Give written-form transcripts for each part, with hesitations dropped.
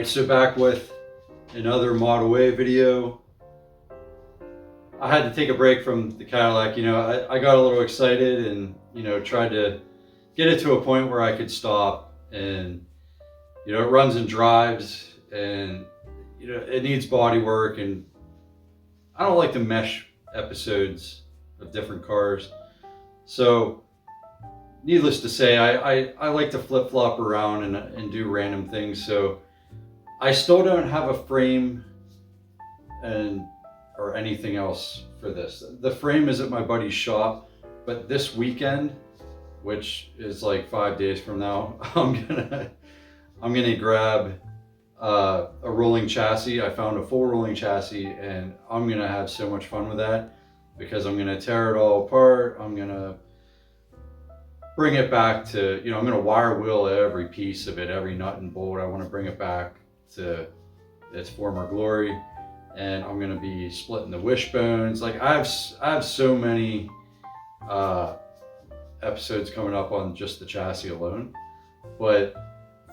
so back with another Model A video. I had to take a break from the Cadillac. I got a little excited and, tried to get it to a point where I could stop, and, it runs and drives, and, it needs body work, and I don't like to mesh episodes of different cars. So needless to say, I like to flip-flop around and do random things. So I still don't have a frame or anything else for this. The frame is at my buddy's shop, but this weekend, which is like 5 days from now, I'm gonna grab a rolling chassis. I found a full rolling chassis, and I'm gonna have so much fun with that, because I'm gonna tear it all apart. I'm gonna bring it back to, I'm gonna wire wheel every piece of it, every nut and bolt. I want to bring it back to its former glory, and I'm gonna be splitting the wishbones. Like I have so many episodes coming up on just the chassis alone. But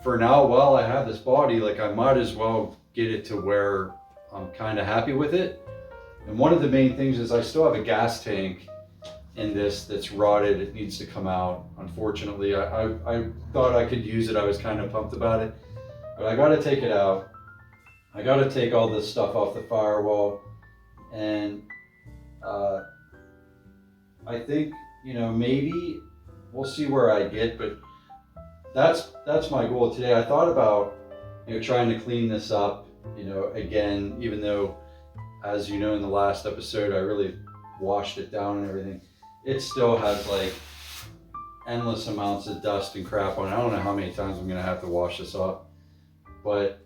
for now, while I have this body, like I might as well get it to where I'm kind of happy with it. And one of the main things is I still have a gas tank in this that's rotted. It needs to come out. Unfortunately, I thought I could use it. I was kind of pumped about it, but I got to take it out. I got to take all this stuff off the firewall, and I think, maybe we'll see where I get, but that's my goal today. I thought about, trying to clean this up, again, even though, as you know, in the last episode, I really washed it down and everything. It still has like endless amounts of dust and crap on it. I don't know how many times I'm gonna have to wash this off, but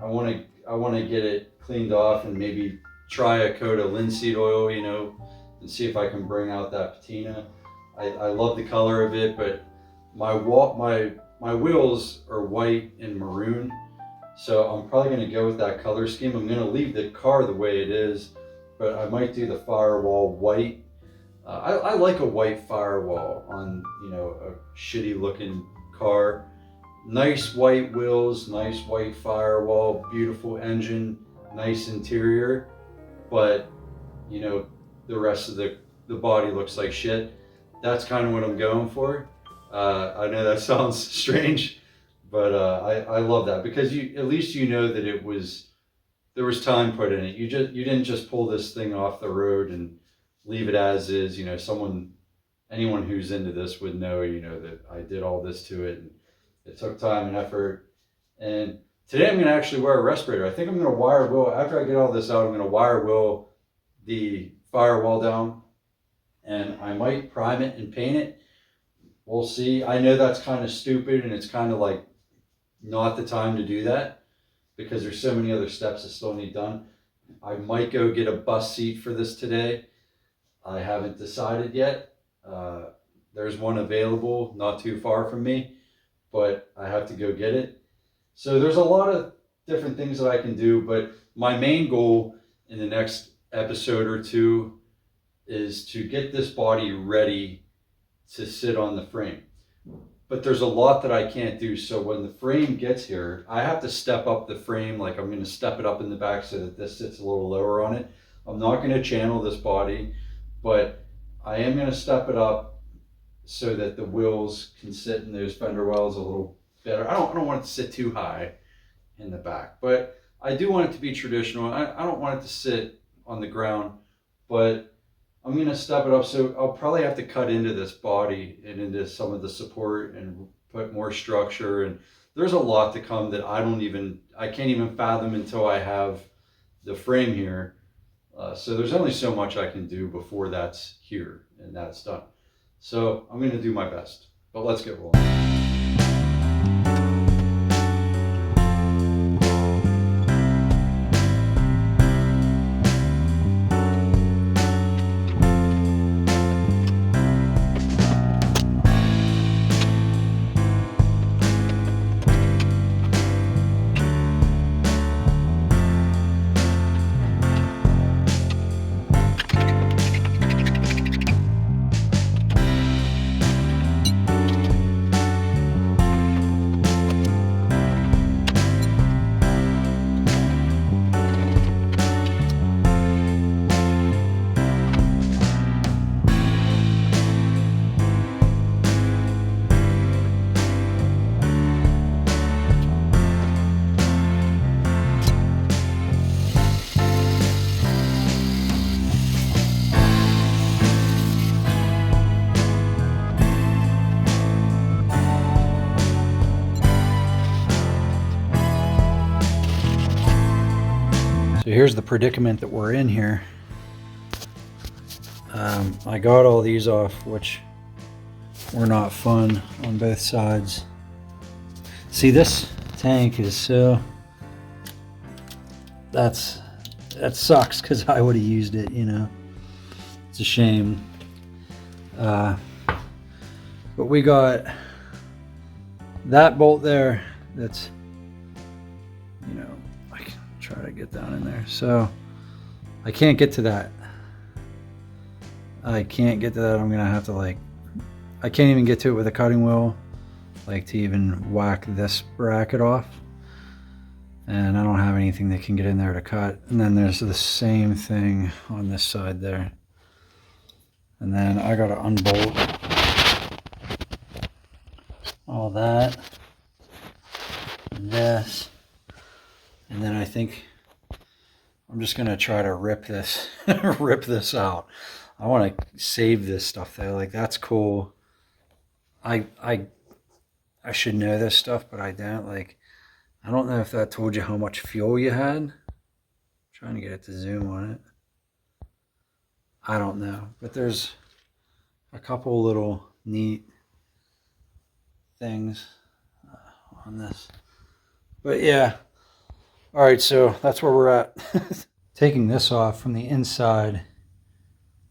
I want to get it cleaned off and maybe try a coat of linseed oil, and see if I can bring out that patina. I love the color of it, but my wheels are white and maroon, so I'm probably going to go with that color scheme. I'm going to leave the car the way it is, but I might do the firewall white. I like a white firewall on, a shitty looking car. Nice white wheels, nice white firewall, beautiful engine, nice interior, but the rest of the body looks like shit. That's kind of what I'm going for. I know that sounds strange, but I love that, because at least that there was time put in it. You didn't just pull this thing off the road and leave it as is. Anyone who's into this would know, that I did all this to it, and it took time and effort. And today I'm going to actually wear a respirator. I think I'm going to wire wheel, after I get all this out, I'm going to wire wheel the firewall down, and I might prime it and paint it. We'll see. I know that's kind of stupid, and it's kind of like not the time to do that, because there's so many other steps that still need done. I might go get a bus seat for this today. I haven't decided yet. There's one available not too far from me, but I have to go get it. So there's a lot of different things that I can do, but my main goal in the next episode or two is to get this body ready to sit on the frame. But there's a lot that I can't do. So when the frame gets here, I have to step up the frame. Like I'm going to step it up in the back so that this sits a little lower on it. I'm not going to channel this body, but I am going to step it up so that the wheels can sit in those fender wells a little better. I don't want it to sit too high in the back, but I do want it to be traditional. I don't want it to sit on the ground, but I'm going to step it up. So I'll probably have to cut into this body and into some of the support and put more structure. And there's a lot to come that I can't even fathom until I have the frame here. So there's only so much I can do before that's here and that's done. So I'm going to do my best, but let's get rolling. So here's the predicament that we're in here. I got all these off, which were not fun on both sides. See, this tank is so... that sucks, because I would have used it, you know. It's a shame. But we got that bolt there that's, you know, I can try to get down in there. So I can't get to that. I can't get to that. I'm gonna have to, like, I can't even get to it with a cutting wheel, like, to even whack this bracket off. And I don't have anything that can get in there to cut. And then there's the same thing on this side there. And then I gotta unbolt all that, this, and then I think I'm just gonna try to rip this rip this out. I want to save this stuff there. Like, that's cool. I should know this stuff, but I don't. Like, I don't know if that told you how much fuel you had. I'm trying to get it to zoom on it. I don't know, but there's a couple little neat things on this. But yeah, all right, so that's where we're at. Taking this off from the inside,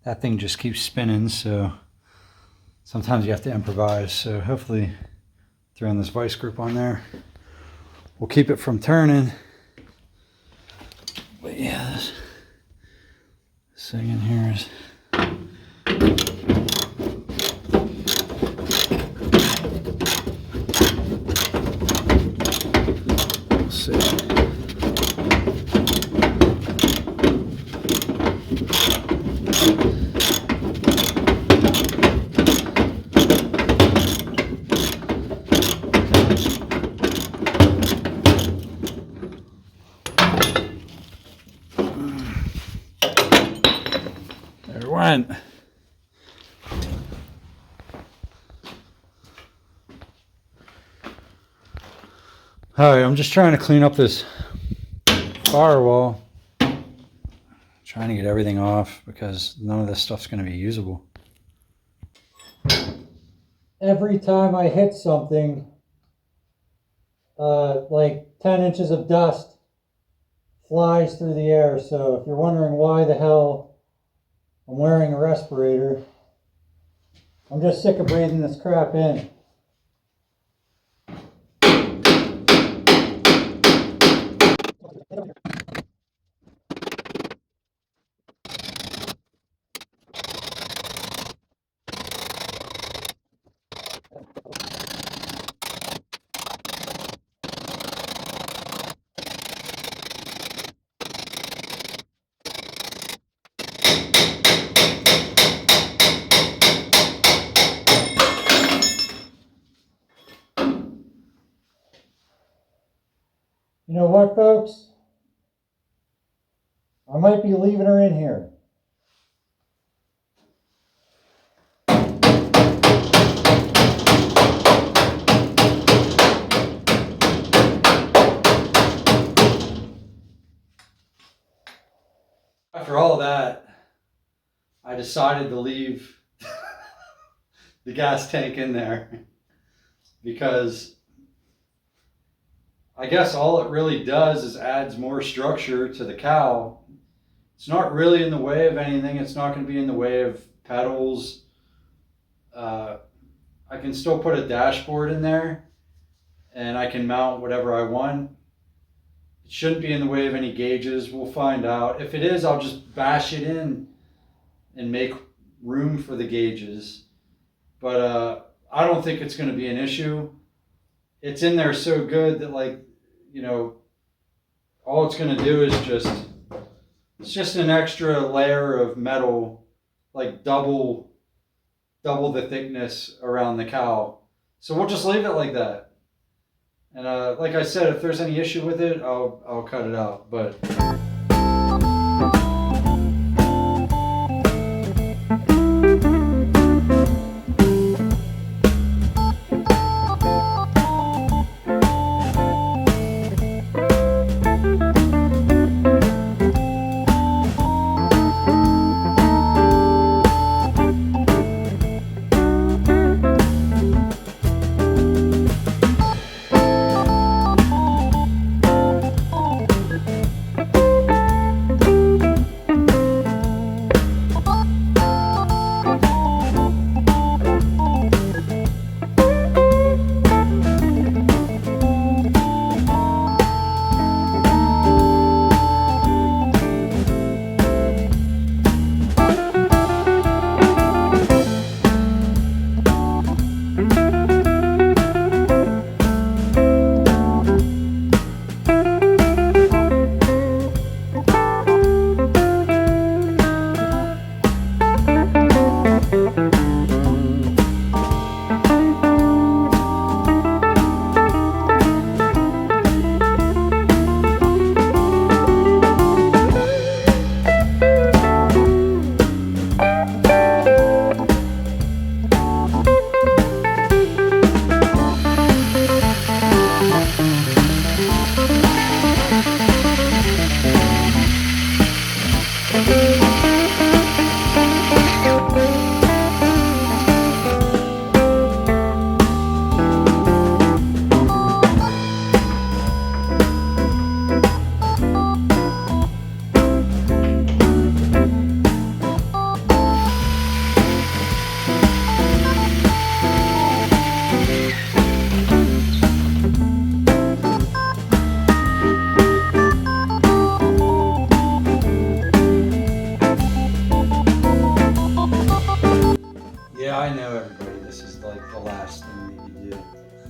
that thing just keeps spinning, so sometimes you have to improvise. So hopefully throwing this vice grip on there will keep it from turning. But yeah, this thing in here is... Let's see. There it went. Alright, I'm just trying to clean up this firewall. Trying to get everything off because none of this stuff's going to be usable. Every time I hit something, like 10 inches of dust flies through the air. So if you're wondering why the hell I'm wearing a respirator, I'm just sick of breathing this crap in. You know what, folks? I might be leaving her in here. After all of that, I decided to leave the gas tank in there because I guess all it really does is adds more structure to the cow. It's not really in the way of anything. It's not going to be in the way of pedals. I can still put a dashboard in there and I can mount whatever I want. It shouldn't be in the way of any gauges. We'll find out. If it is, I'll just bash it in and make room for the gauges. But I don't think it's going to be an issue. It's in there so good that, like, you know, all it's going to do is it's just an extra layer of metal, like double the thickness around the cow. So we'll just leave it like that. And like I said, if there's any issue with it, I'll cut it out. But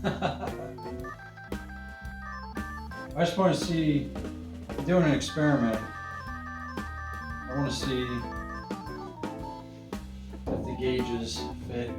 I just want to see, I'm doing an experiment. I want to see if the gauges fit.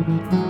you.